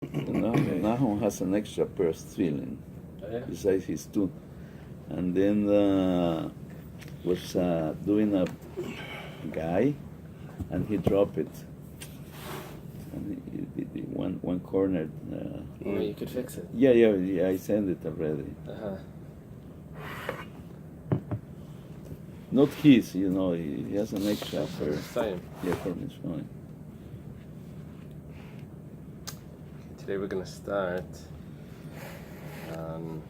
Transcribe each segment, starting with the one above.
Nahum has an extra pair of tefillin besides his two. And then was doing a guy, and he dropped it. And he one corner. You could fix it. Yeah, I sent it already. Not his, he has an extra pair. Same. Yeah, for his phone. Today we're going to start on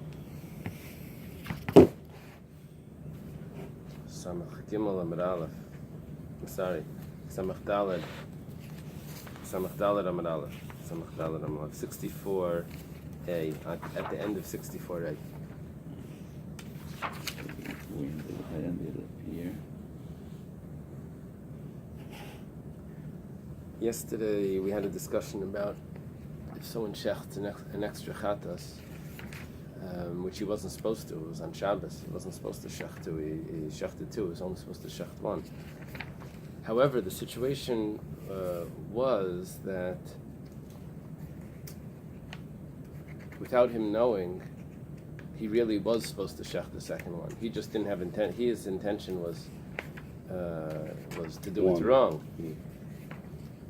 Samach Gimel Amud Aleph. I'm sorry, Samach Daled. Samach Daled Amud Aleph. Samach Daled Amud Aleph. 64A, at the end of 64A. I ended up here. Yesterday we had a discussion about if someone shecht an extra chatas, which he wasn't supposed to. It was on Shabbos. He wasn't supposed to shecht two. He shechted two. He was only supposed to shecht one. However, the situation was that without him knowing, he really was supposed to shecht the second one. He just didn't have intent. His intention was to do it wrong.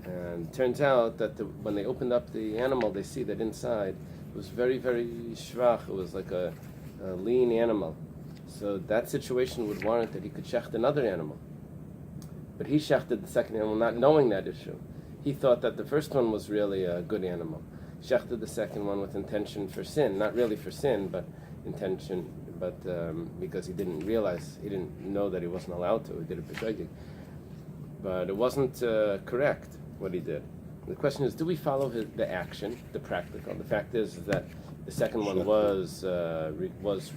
And turns out that when they opened up the animal, they see that inside it was very, very shvach. It was like a lean animal. So that situation would warrant that he could shecht another animal. But he shechted the second animal not knowing that issue. He thought that the first one was really a good animal. Shechted the second one with intention for sin. Not really for sin, but intention, but because he didn't know that he wasn't allowed to. He did it b'shogeg. But it wasn't correct what he did. The question is, do we follow the action, the practical? The fact is that the second one was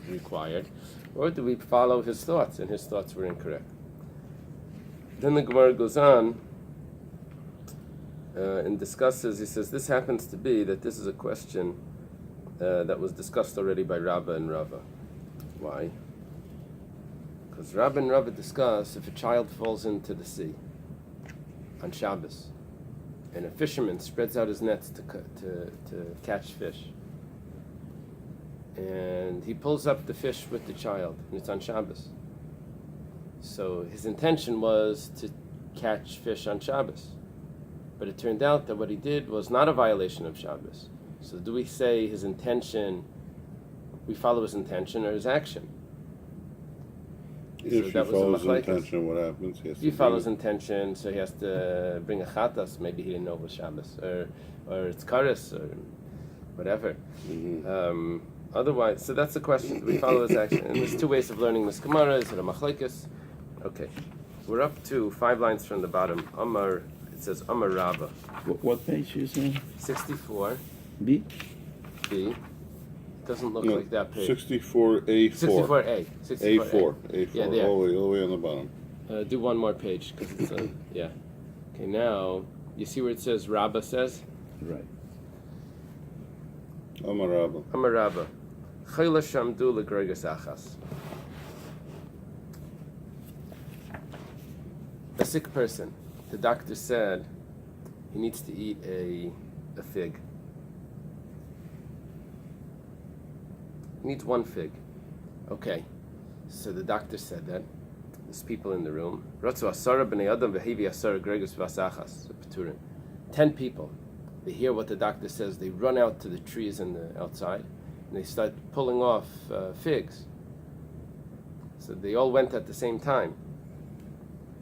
required, or do we follow his thoughts, and his thoughts were incorrect? Then the Gemara goes on and discusses. He says this happens to be that this is a question that was discussed already by Rabbi and Rava. Why? Because Rabbi and Rava discuss if a child falls into the sea on Shabbos, and a fisherman spreads out his nets to catch fish, and he pulls up the fish with the child, and it's on Shabbos. So his intention was to catch fish on Shabbos, but it turned out that what he did was not a violation of Shabbos. So do we say his intention, we follow his intention, or his action? If he follows his intention, what happens? If he follows intention, so he has to bring a chatas. Maybe he didn't know it was Shabbos, or it's kares, or whatever. Mm-hmm. Otherwise, so that's the question. Do we follow his action? And there's two ways of learning this Gemara. Is it a machlekes? Okay, we're up to 5 lines from the bottom. Amar, it says Amar Rabba. What page is it? 64. B? B. Doesn't look like that page. 64A4. 64A. 64A. A4. Yeah, there. All the way on the bottom. Do one more page, because it's yeah. Okay, now, you see where it says Rabba says? Right. Amar Rabba. Amar Rabba. Chayla shamdu l'gregas achas. A sick person. The doctor said he needs to eat a fig. He needs one fig. Okay. So the doctor said that. There's people in the room. 10 people. They hear what the doctor says. They run out to the trees and outside, and they start pulling off figs. So they all went at the same time.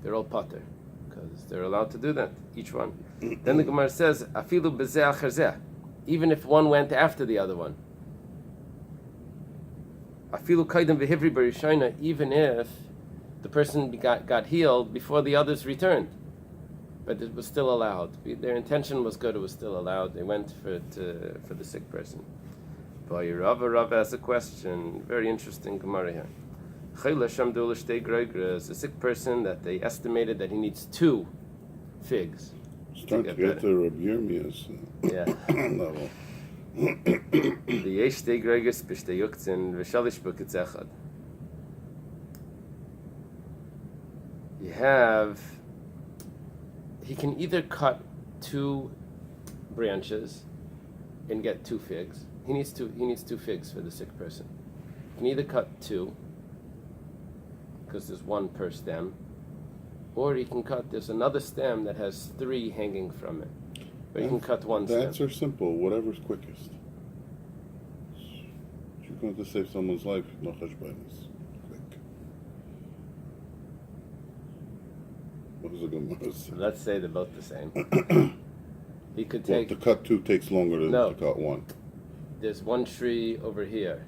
They're all pater, because they're allowed to do that, each one. Then the Gemara says, "Afilu b'zeh acher zeh," even if one went after the other one. Afilu kaidem v'hivri b'rishayna, even if the person got healed before the others returned, but it was still allowed. Their intention was good; it was still allowed. They went for the sick person. Rava has a question. Very interesting Gemara here. A sick person that they estimated that he needs 2 figs. Start to get to Rabbi Yomi's level. He can either cut 2 branches and get 2 figs. He needs 2 figs for the sick person. You can either cut 2, because there's 1 per stem, or you can cut, there's another stem that has 3 hanging from it. But you can cut 1 The stem. answer is simple, whatever's quickest. You're going to save someone's life, no cheshbonos. Quick. What was the Gemara say? Let's say they're both the same. He could Well, take, to cut 2 takes longer than No. to cut 1. there's 1 tree over here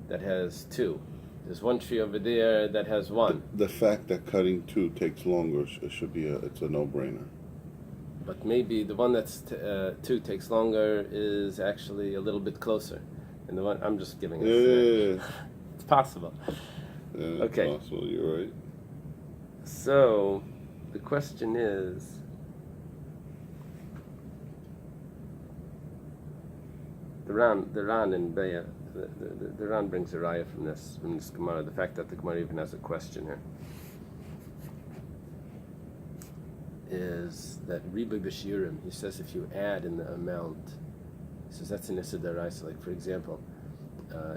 that has 2. There's 1 tree over there that has 1. The fact that cutting 2 takes longer should be it's a no-brainer. But maybe the one that's 2 takes longer is actually a little bit closer. And the one, I'm just giving it. Yeah, It's possible. it's Okay. possible, you're right. So, the question is, the Ran in Beya, the Ran brings a raya from this Gemara, the fact that the Gemara even has a question here, is that Riba B'Shirim, he says if you add in the amount, he says that's an Issa D'Oraisa. Like for example,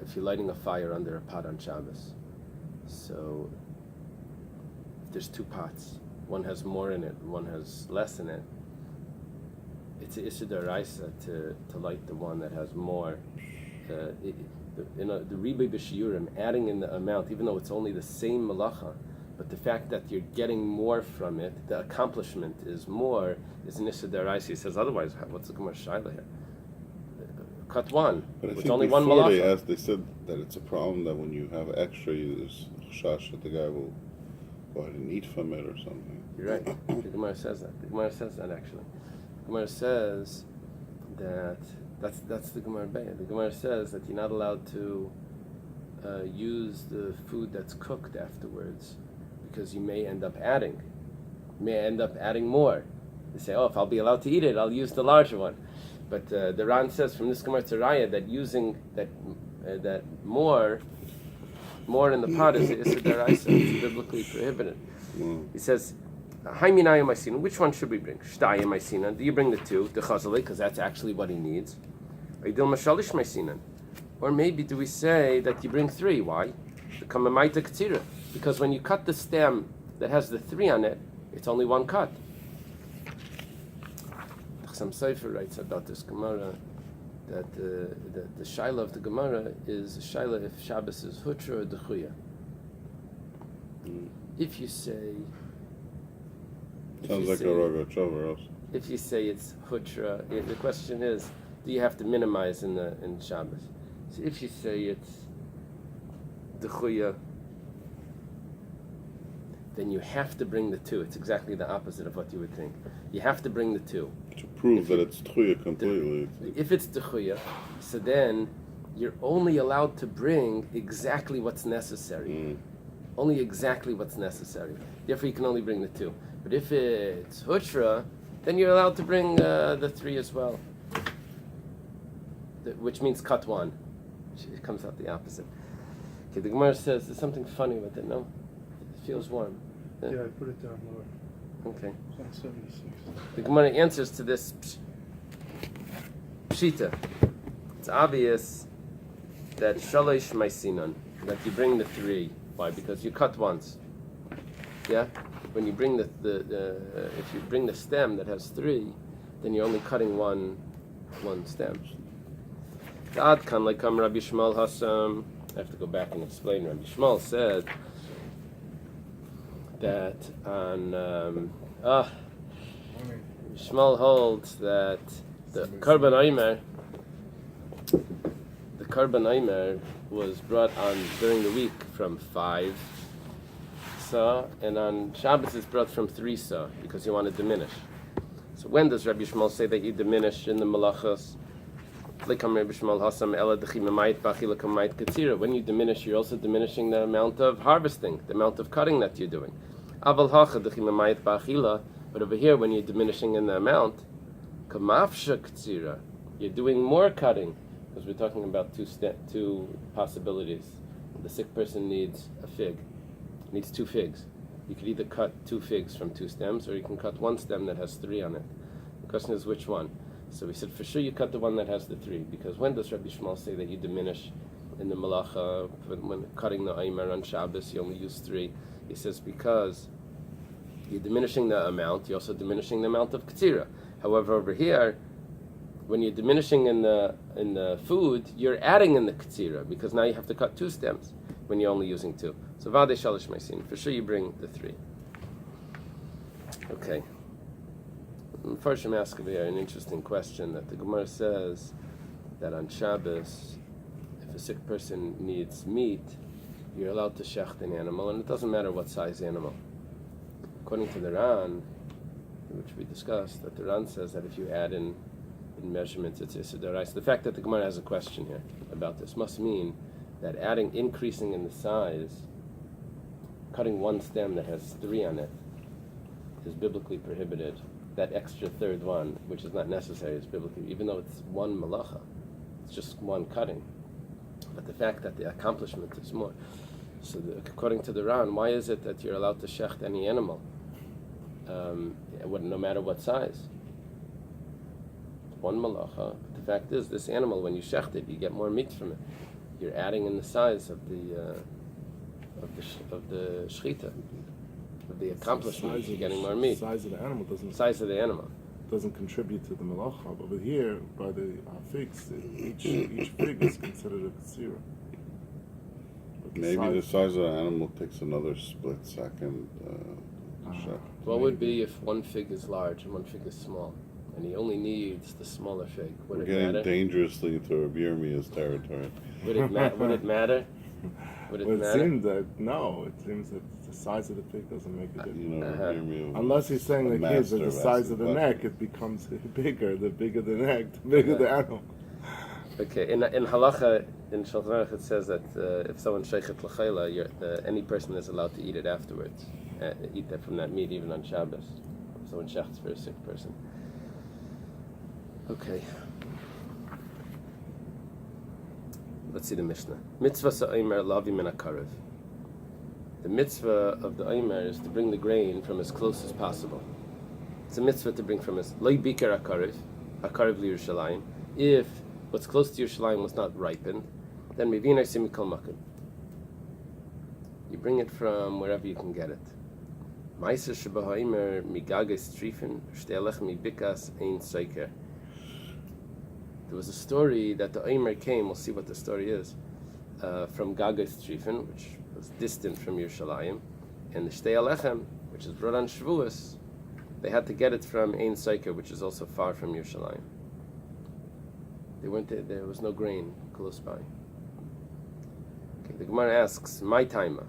if you're lighting a fire under a pot on Shabbos, so if there's 2 pots, one has more in it, one has less in it, it's an Issa D'Oraisa to light the one that has more. The Riba B'Shiurim, adding in the amount, even though it's only the same malacha, but the fact that you're getting more from it, the accomplishment is more, is an Issa D'Oraisa. He says, otherwise, what's the Gemara Shaila here? Cut 1. But I It's think only 1 before malacha. they said that it's a problem that when you have extra, there's chash that the guy will go ahead and eat from it or something. You're right. The Gemara says that. The Gemara says that actually. The Gemara says that that's the Gemara Bais. The Gemara says that you're not allowed to use the food that's cooked afterwards, because you may end up adding. You may end up adding more. They say, oh, if I'll be allowed to eat it, I'll use the larger one. But the Ran says from this Gemara Tzaraya that using that more in the pot is a deraisa. It's biblically prohibited. He says, which one should we bring? Do you bring the 2, the chazale, because that's actually what he needs? Or maybe do we say that you bring 3? Why? Because when you cut the stem that has the 3 on it, it's only 1 cut. Some Sefer writes about this Gemara that the shaila of the Gemara is a shaila if Shabbos is hutra or dechuya. If you say, Sounds like a raga chover also. if you say it's hutra, the question is, do you have to minimize in Shabbos? So if you say it's dechuya, then you have to bring the 2. It's exactly the opposite of what you would think. You have to bring the 2. To prove that it's tchuya completely. If it's dechuya, so then you're only allowed to bring exactly what's necessary. Only exactly what's necessary. Therefore, you can only bring the 2. But if it's hutra, then you're allowed to bring the 3 as well. Which means cut 1. It comes out the opposite. Okay, the Gemara says there's something funny with it, no? It feels warm. Yeah, I put it down lower. Okay. It's on 76. The Gemara answers to this pshita. It's obvious that shalosh maisinon, that you bring the 3. Why? Because you cut once. Yeah. When you bring if you bring the stem that has 3, then you're only cutting one stem. The ad kan like Rabbi Shmuel Hassam. I have to go back and explain. Rabbi Shmuel said that on Shmuel holds that the Karban Omer was brought on during the week from 5 sa, and on Shabbos it's brought from 3 sa, because you want to diminish. So when does Rabbi Shmuel say that you diminish in the malachas? When you diminish, you're also diminishing the amount of harvesting, the amount of cutting that you're doing. But over here, when you're diminishing in the amount, you're doing more cutting, because we're talking about 2 possibilities. The sick person needs a fig, needs 2 figs. You could either cut 2 figs from 2 stems, or you can cut 1 stem that has 3 on it. The question is which one. So we said, for sure you cut the one that has the 3, because when does Rabbi Shmuel say that you diminish in the malacha, when cutting the Aimer on Shabbos, you only use 3? He says, because you're diminishing the amount, you're also diminishing the amount of Ketzira. However, over here, when you're diminishing in the food, you're adding in the Ketzira, because now you have to cut 2 stems when you're only using 2. So Vadei Shalish Meisin, for sure you bring the 3. Okay. Farshim asked here an interesting question, that the Gemara says that on Shabbos, if a sick person needs meat, you're allowed to shecht an animal, and it doesn't matter what size animal. According to the Ran, which we discussed, that the Ran says that if you add in measurements, it's Issa D'Oraisa. The fact that the Gemara has a question here about this must mean that increasing in the size, cutting one stem that has 3 on it, is biblically prohibited. That extra third one, which is not necessary, is biblically, even though it's one malacha, it's just one cutting. But the fact that the accomplishment is more. So according to the Ran, why is it that you're allowed to shecht any animal, no matter what size? One malacha. But the fact is, this animal, when you shecht it, you get more meat from it. You're adding in the size of the shechita. The accomplishment, you're getting more meat. Size of the animal doesn't contribute to the melacha. But over here, by the figs, each fig is considered a katsira. Maybe the size of the animal takes another split second. What would be if one fig is large and one fig is small, and he only needs the smaller fig? We're getting dangerously into Rabbi Yirmiyah's territory. Would it matter? It seems that no. It seems that the size of the pig doesn't make a difference. Unless he's saying the kids that the size of the neck, it becomes bigger. The bigger the neck, the bigger the animal. Okay. In halacha in Shulchan Aruch it says that if someone sheichet l'chayla, any person is allowed to eat it afterwards. Eat that from that meat even on Shabbos. If someone shechts for a sick person. Okay. Let's see the Mishnah. Mitzvah sa'omer lavi min hakarev. The mitzvah of the omer is to bring the grain from as close as possible. It's a mitzvah to bring from as lo biker hakarev liYerushalayim. If what's close to Yerushalayim was not ripened, then miviner simikol makim. You bring it from wherever you can get it. Ma'aser sheba'omer migages trifin shte'elech mibikas ein soiker. There was a story that the Omer came, we'll see what the story is, from Gagas Trifin, which was distant from Yerushalayim, and the Shtei Alechem, which is brought on Shavuos, they had to get it from Ein Soiker, which is also far from Yerushalayim. There was no grain close by. Okay, the Gemara asks, my taima,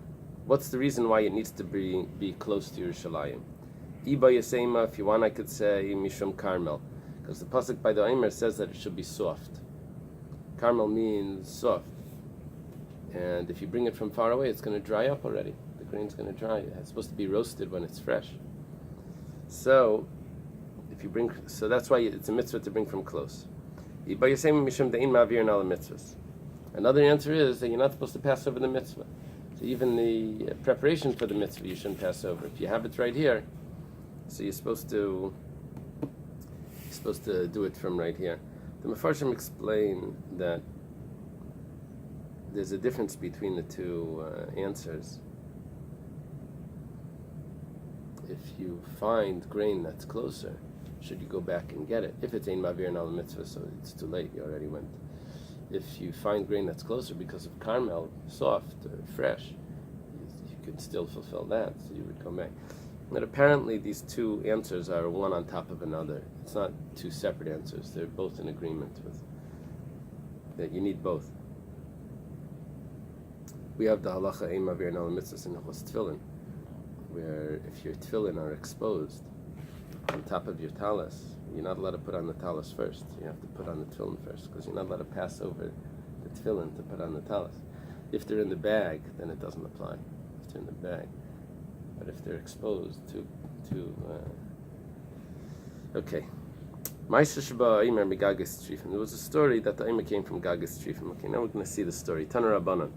what's the reason why it needs to be close to Yerushalayim? Iba Yasema, if you want I could say, Mishum Carmel. Because the pasuk by the Omer says that it should be soft. Carmel means soft. And if you bring it from far away, it's going to dry up already. The grain's going to dry. It's supposed to be roasted when it's fresh. So that's why it's a mitzvah to bring from close. Another answer is that you're not supposed to pass over the mitzvah. So even the preparation for the mitzvah you shouldn't pass over. If you have it right here, so you're supposed to do it from right here. The Mefarshim explain that there's a difference between the two answers. If you find grain that's closer, should you go back and get it? If it's ein mavir and al mitzvah, so it's too late, you already went. If you find grain that's closer because of Carmel, soft or fresh, you could still fulfill that, so you would come back. But apparently these two answers are one on top of another. It's not two separate answers. They're both in agreement with that you need both. We have the halacha ein mavir and al mitzvah in Hilchos Tefillin, where if your tefillin are exposed on top of your talis, you're not allowed to put on the talis first. You have to put on the tefillin first, because you're not allowed to pass over the tefillin to put on the talis. If they're in the bag, then it doesn't apply. If they're in the bag. But if they're exposed to okay. There was a story that the Eily came from Gagas Trifim. Okay, now we're going to see the story. Tana Rabbanan.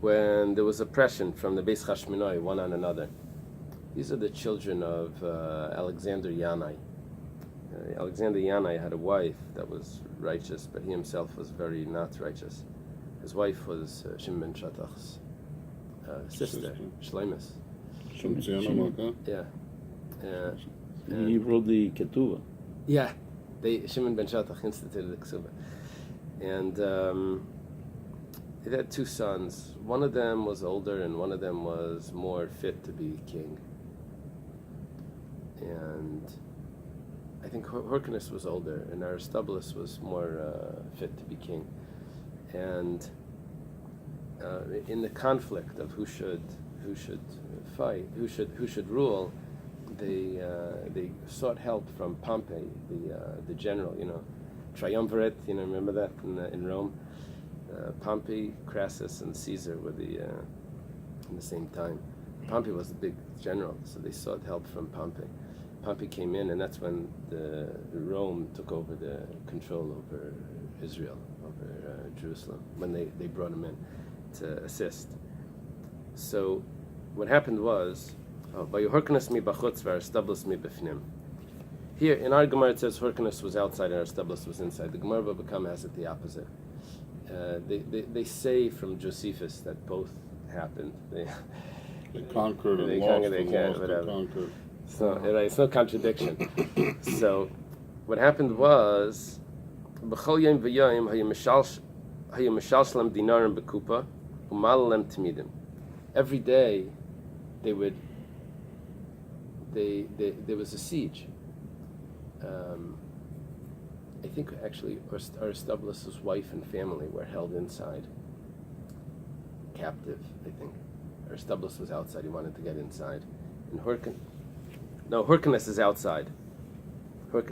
when there was oppression from the Bais Chashmonai one on another. These are the children of Alexander Yanai. Alexander Yanai had a wife that was righteous, but he himself was very not righteous. His wife was Shimon ben Shattach's sister, Shleimus. Yeah. He wrote the Ketuvah. Yeah, Shimon ben Shattach instituted the Ketuvah. And they had two sons. One of them was older and one of them was more fit to be king. And I think Hyrcanus was older and Aristobulus was more fit to be king. And in the conflict of who should fight, who should rule, they sought help from Pompey, the general, triumvirate. Remember that in Rome. Pompey, Crassus, and Caesar were in the same time. Pompey was the big general, so they sought help from Pompey. Pompey came in, and that's when Rome took over the control over Israel, over Jerusalem, when they brought him in to assist. So what happened was, Hyrcanus mi bachutz v'Aristobulus mi b'fnim. Here in our Gemara it says Hyrcanus was outside and Aristobulus was inside. The Gemara Bava has it the opposite. They say from Josephus that both happened. They conquered and they lost, conquered, and lost whatever. and conquered. So it's no contradiction. So what happened was b'chol yom v'yom hayu mishalshlem dinarim b'kupa u'malalem timidim. Every day there was a siege. I think actually Aristobulus' wife and family were held inside, captive, I think. Aristobulus was outside, he wanted to get inside. And Hyrcanus is outside.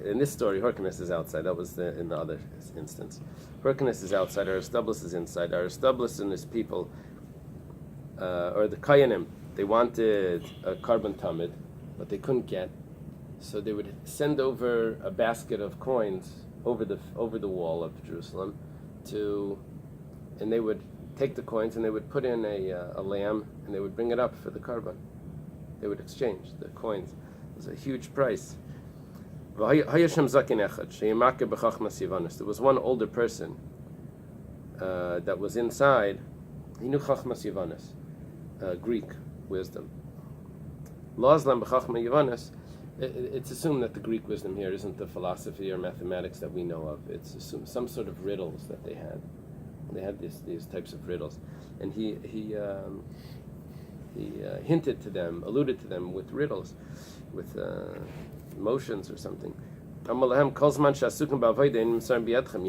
In this story, Hyrcanus is outside. That was in the other instance. Hyrcanus is outside, Aristobulus is inside. Aristobulus and his people, or the Kayanim, they wanted a carbon tamid, but they couldn't get. So they would send over a basket of coins over the wall of Jerusalem, and they would take the coins and they would put in a lamb and they would bring it up for the carbon. They would exchange the coins. It was a huge price. There was one older person that was inside. He knew Chachmas Yavanis, Greek wisdom. It's assumed that the Greek wisdom here isn't the philosophy or mathematics that we know of. It's assumed some sort of riddles that they had. They had these types of riddles, and he hinted to them, alluded to them with riddles, with motions or something. You're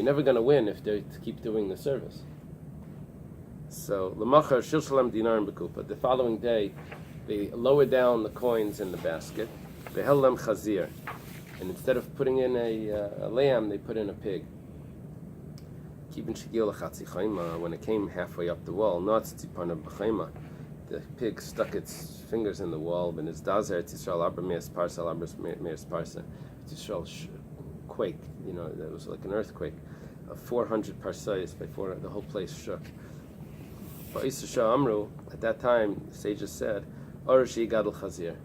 never going to win if they keep doing the service. So the following day, they lowered down the coins in the basket. And instead of putting in a lamb, they put in a pig. When it came halfway up the wall, the pig stuck its fingers in the wall, and Yisrael quaked. It was like an earthquake. 400 parsais, the whole place shook. At that time, the sages said, Arashi Gadol Chazir.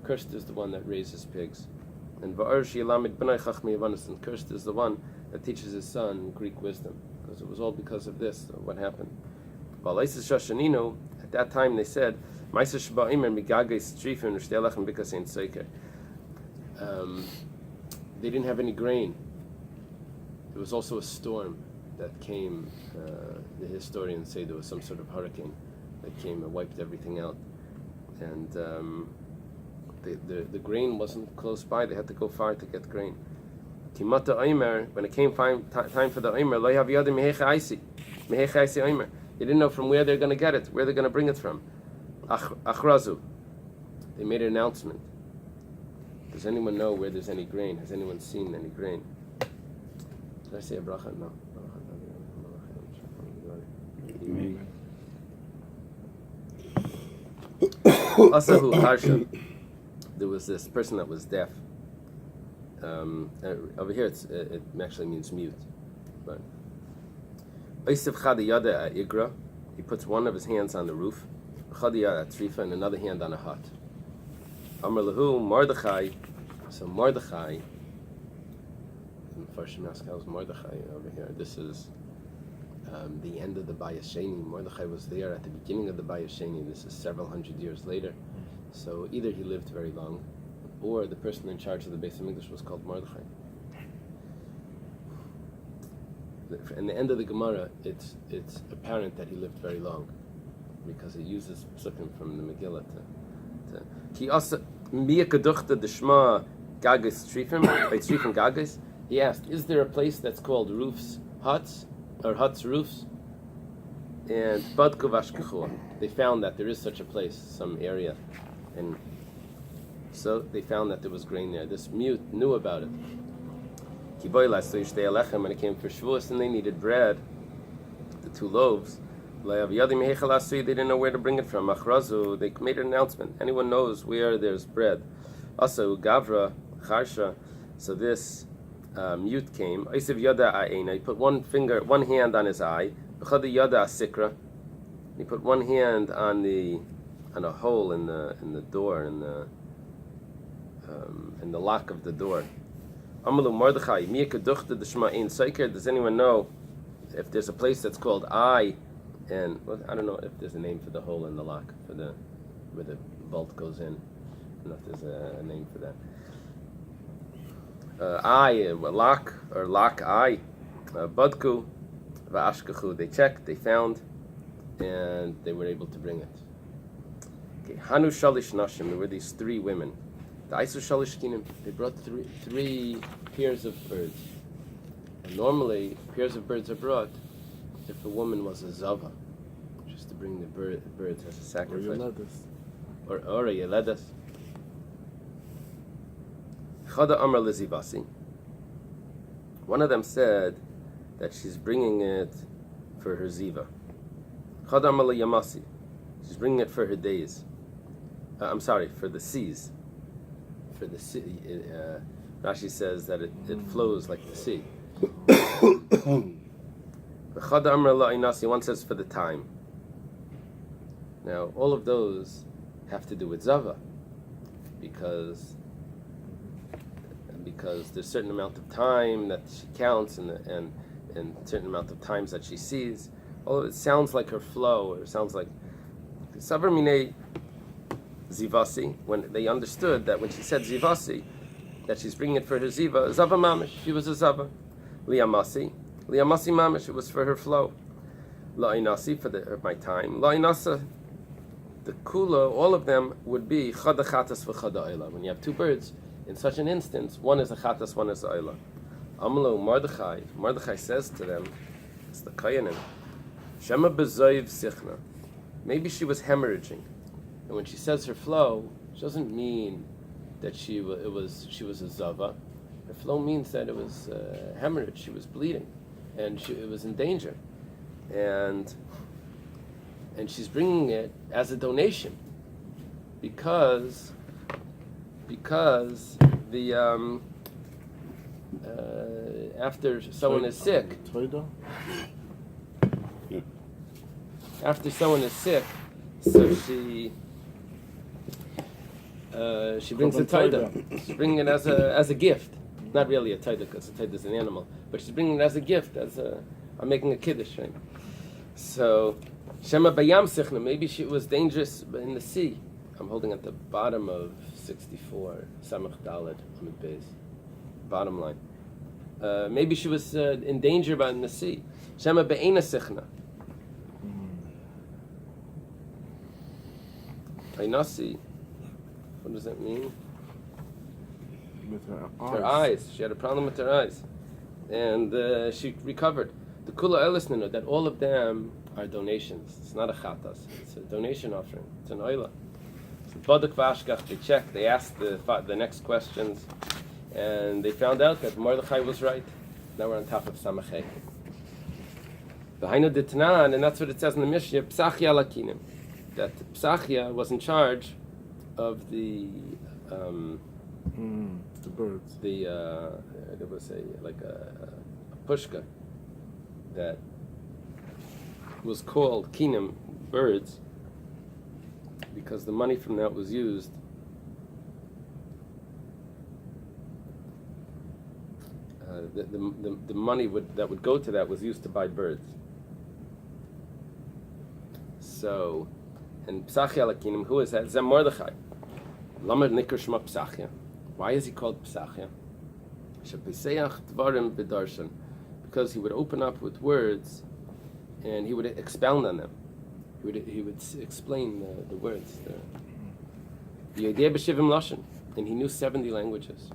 Cursed is the one that raises pigs. And cursed is the one that teaches his son Greek wisdom. Because it was all because of this, what happened. At that time they said, they didn't have any grain. There was also a storm that came. The historians say there was some sort of hurricane that came and wiped everything out. And the grain wasn't close by. They had to go far to get grain. Timata Omer, when it came time for the Omer, lo yav yadim mehecha aisi Omer. They didn't know from where they're going to get it, where they're going to bring it from. Achrazu. They made an announcement. Does anyone know where there's any grain? Has anyone seen any grain? Did I say a bracha? No. Asahu Harsha. There was this person that was deaf. Over here it actually means mute. But he puts one of his hands on the roof, and another hand on a hut. Amar lahu Mordechai. So Mordechai, Farshim ask, how's Mordechai over here? This is the end of the Bais Sheni. Mordechai was there at the beginning of the Bais Sheni. This is several hundred years later. So either he lived very long, or the person in charge of the Beis Hamikdash was called Mordechai. In the end of the Gemara, it's apparent that he lived very long, because it uses psukim from the Megillah Ki asa miya keduchta d'shma gagis trifim, by trifim gagis. He asked, is there a place that's called roofs, huts, or huts, roofs? And badku vashkechua. They found that there is such a place, some area, and so they found that there was grain there. This mute knew about it. When it came for Shavuos and they needed bread, the 2 loaves, they didn't know where to bring it from. They made an announcement. Anyone knows where there's bread? Also, Gavra, Charsha. So this mute came. He put one hand on his eye. He put one hand on a hole in the door, in the lock of the door. Amalu Mordechai, does anyone know if there's a place that's called Eye? And I don't know if there's a name for the hole in the lock, for where the bolt goes in. I don't know if there's a name for that. Eye, lock, or lock eye. Badku, va'ashkachu. They checked, they found, and they were able to bring it. Okay, Hanu Shalish Nashim. There were these 3 women. The Isu Shalish Kinim. They brought three pairs of birds. And normally, pairs of birds are brought if a woman was a zava, just to bring the birds as a sacrifice. Or a yeledas. Chada Amar Lizivasi. One of them said that she's bringing it for her ziva. Chada Amar Yamasi. She's bringing it for her days. For the seas. For the sea. Rashi says that it flows like the sea. One says for the time. Now, all of those have to do with Zava, because there's a certain amount of time that she counts and a certain amount of times that she sees. All of it sounds like her flow, or sounds like Savar Minei Zivasi. When they understood that when she said Zivasi, that she's bringing it for her Ziva, Zava Mamish, she was a Zava. Liamasi Mamish, it was for her flow. La'inasi, for my time. La'inasa, the kula, all of them would be chada chatas v'chada oila. When you have 2 birds, in such an instance, one is a chatas, one is a oila. Amalo Mordechai says to them, it's the kayanim, Shema bezoiv sichna. Maybe she was hemorrhaging. And when she says her flow, she doesn't mean that she was a zava. Her flow means that it was hemorrhage. She was bleeding, and it was in danger, and she's bringing it as a donation, because the after someone is sick, so she brings a taida. She's bringing it as a gift. Not really a taida, because a taida is an animal, but she's bringing it as a gift. I'm making a kiddush, right? So Shema bayam sichna. Maybe she was dangerous in the sea. I'm holding at the bottom of 64 Samach Daled Amid Bais. Bottom line. Maybe she was in danger in the sea. Shema be'ena sichna. Ainasi. What does that mean? With her eyes. She had a problem with her eyes, and she recovered. The kula elisnina, that all of them are donations. It's not a chatas. It's a donation offering. It's an oila. So badak vashkach. They checked. They asked the next questions, and they found out that Mordechai was right. Now we're on top of Samachay. The Hainu Ditnan, and that's what it says in the Mishnah. Psachia lakinim. That Psachia was in charge of the birds. There was a pushka that was called kinim, birds, because the money from that was used the money that would go to that was used to buy birds. So, and Psachia Lakinim, who is that? Zem Mordechai. Lamed Nikr Shma Psachia. Why is he called Psachia? Shepeseach Dvarim B'darshan. Because he would open up with words and he would expound on them. He would explain the words. Yodeh B'Shivim Lashon. And he knew 70 languages.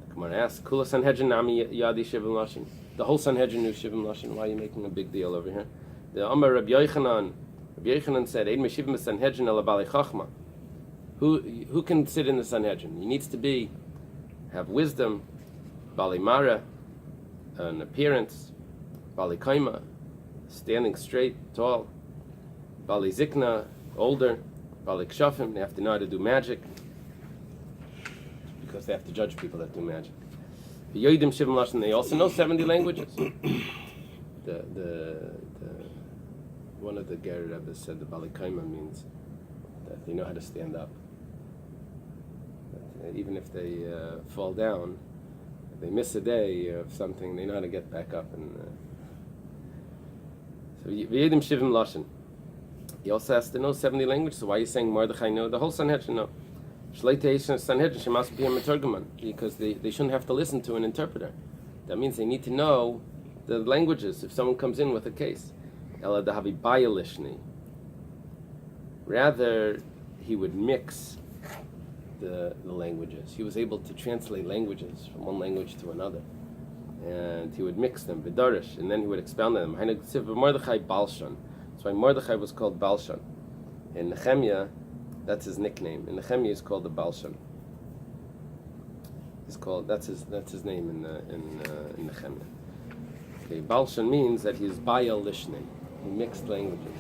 Come on, ask. Kula Sanhedrin Nami Yadi Shivim Lashon. The whole Sanhedrin knew Shivim Lashon. Why are you making a big deal over here? The Amar Rabbi Yochanan said, Ein Meshivim Sanhedrin Ela Balei Chachma. Who can sit in the Sanhedrin? He needs to have wisdom, Balei Mara, an appearance, Balei Kaima, standing straight, tall, Balei Zikna, older, Balei Kshafim, they have to know how to do magic, because they have to judge people that do magic. The Yodim Shivim Lashon, they also know 70 languages. One of the Ger Rebbe said the Balei Kaima means that they know how to stand up. That, even if they fall down, if they miss a day of something, they know how to get back up. And so Yodim Shivim Lashon. He also has to know 70 languages. So why are you saying Mordechai know? The whole Sanhedrin know. Sanhedrin must be a meturgaman, because they shouldn't have to listen to an interpreter. That means they need to know the languages if someone comes in with a case. Rather, he would mix the languages. He was able to translate languages from one language to another. And he would mix them, B'darish, and then he would expound on them. Mordechai Balshan. That's why Mordechai was called Balshan. In Nehemiah, that's his nickname. In Nehemiah, he's called the Balshan. That's his name in Nehemiah. Okay, Balshan means that he's Bayal Lishnei. He mixed languages.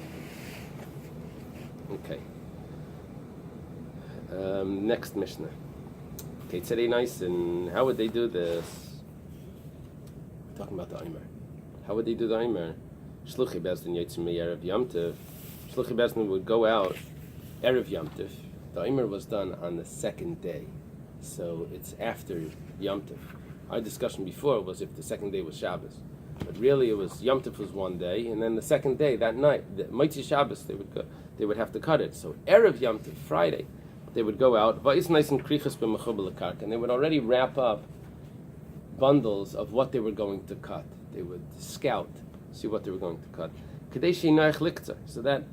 Okay. Next Mishnah. Okay, today nice. And how would they do this? We're talking about the Eimer. How would they do the Eimer? Shluchi Bezdin Yitzim Erev Yom Tov. Shluchi Bezdin would go out Erev Yom Tov. The Eimer was done on the second day, so it's after Yom Tov. Our discussion before was if the second day was Shabbos. But really, it was Yom Tov was one day, and then the second day, that night, the Motzei Shabbos, they would have to cut it. So Erev Yom Tov, Friday, they would go out, and they would already wrap up bundles of what they were going to cut. They would scout, see what they were going to cut. So that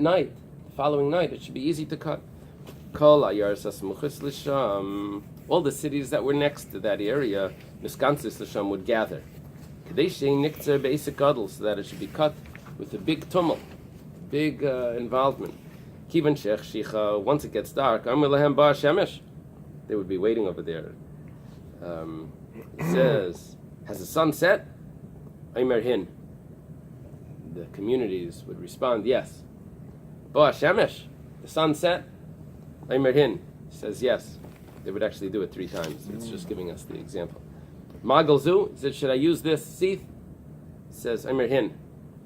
night, the following night, it should be easy to cut. All the cities that were next to that area, Miskansis Lasham, would gather. So that it should be cut with a big tumult, big involvement. Once it gets dark, they would be waiting over there. It says, has the sun set? Aimer hin. The communities would respond, yes. Ba Shemesh, the sun set? Aimer hin. Says yes. They would actually do it 3 times. It's just giving us the example. Magalzu said, should I use this seeth? Says Aimer hin.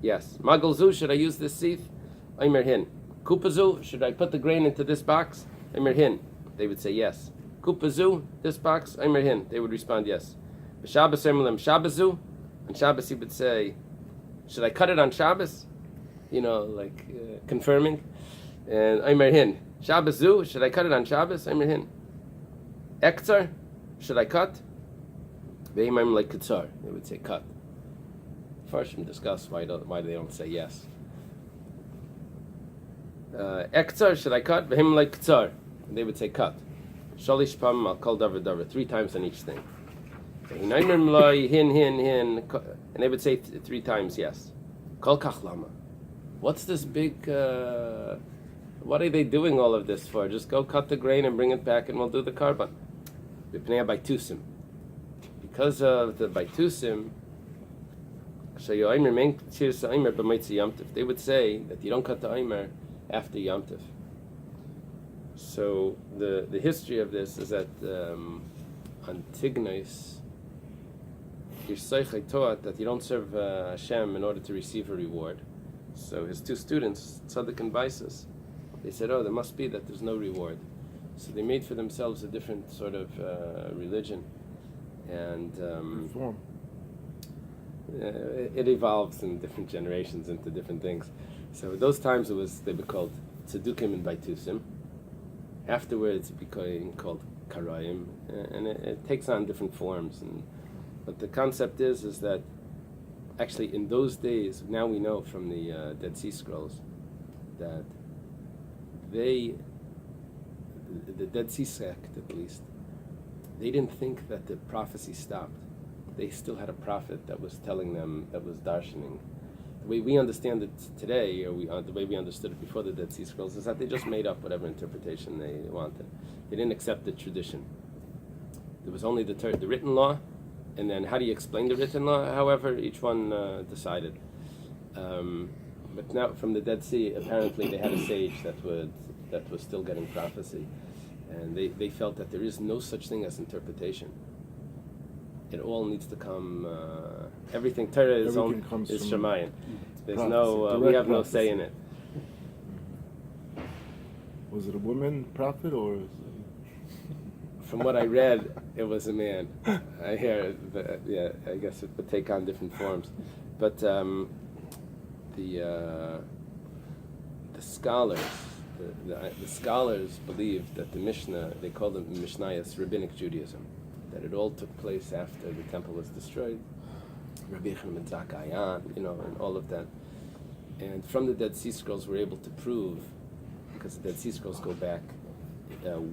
Yes. Magalzu, should I use this seeth? Aimer hin. Kupazu, should I put the grain into this box? Aimer hin. They would say yes. Kupazu, this box? Aimer hin. They would respond yes. Shabbos Emelem Shabbazu. On Shabbos he would say, should I cut it on Shabbos? Confirming. And Aimer hin. Shabbazu, should I cut it on Shabbos? Aimer hin. Ektzar, should I cut? Ve'imam like Ketzar. They would say cut. First, we discuss why they don't say yes. Ektzar, should I cut? Ve'imam like Ketzar. They would say cut. Shalish pam al kol davar davar. 3 times on each thing. Hin, and they would say 3 times yes. Kol kach lama. What's this big... what are they doing all of this for? Just go cut the grain and bring it back and we'll do the carbon. Baitusim. Because of the Baitusim, they would say that you don't cut the Aimer after Yom Tov. So the history of this is that on Tignos, Yirsaychai taught that you don't serve Hashem in order to receive a reward. So his two students, Tzaddik and Bais, they said, oh, there must be that there's no reward. So they made for themselves a different sort of religion. And it evolves in different generations into different things. So those times they were called Tzedukim and Baitusim. Afterwards it became called Karayim, and it takes on different forms. But the concept is that actually in those days, now we know from the Dead Sea Scrolls, that the Dead Sea sect at least, they didn't think that the prophecy stopped. They still had a prophet that was telling them, that was darshaning. The way we understand it today, or the way we understood it before the Dead Sea Scrolls, is that they just made up whatever interpretation they wanted. They didn't accept the tradition. There was only the written law, and then how do you explain the written law? However, each one decided. But now from the Dead Sea, apparently they had a sage that was still getting prophecy, and they felt that there is no such thing as interpretation. It all needs to come. Everything Torah is Shemayim. There's no. We have no say in it. Was it a woman prophet or? From what I read, it was a man. I hear. I guess it would take on different forms, but the scholars. The scholars believe that the Mishnah, they call them Mishnayos, Rabbinic Judaism, that it all took place after the temple was destroyed, Rabbi and Zakayan, and all of that. And from the Dead Sea Scrolls, we're able to prove, because the Dead Sea Scrolls go back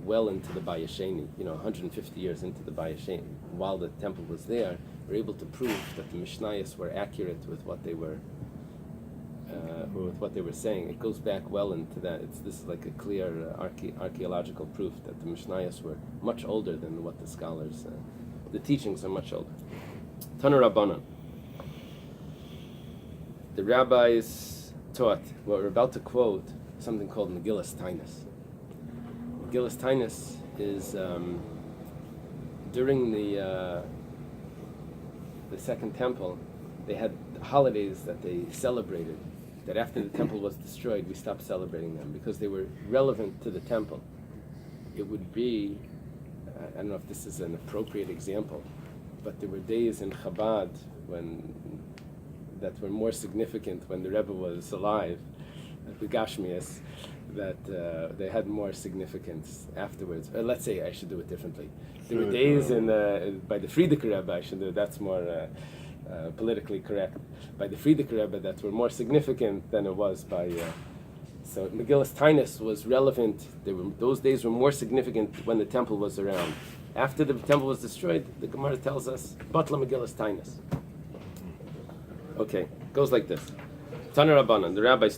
well into the Bayesheni, 150 years into the Bayesheni. While the temple was there, we're able to prove that the Mishnayos were accurate with what they were saying. It goes back well into that. This is like a clear archaeological proof that the Mishnayos were much older than what the scholars. The teachings are much older. Tanu Rabbanan. The rabbis taught what we're about to quote, something called Megillas Tainus. Megillas Tainus is during the Second Temple, they had holidays that they celebrated, that after the temple was destroyed, we stopped celebrating them because they were relevant to the temple. It would be, I don't know if this is an appropriate example, but there were days in Chabad that were more significant when the Rebbe was alive, at the Gashmias, that they had more significance afterwards. Let's say, I should do it differently. There were days by the Frierdiker Rebbe, I should do it, that's more politically correct, by the Frierdiker Rebbe that were more significant than it was by. So Megillas Tainus was relevant. Those days were more significant when the temple was around. After the temple was destroyed, the Gemara tells us Batla Megillas Tainus. Okay, goes like this. Tanu Rabbanan, the rabbis.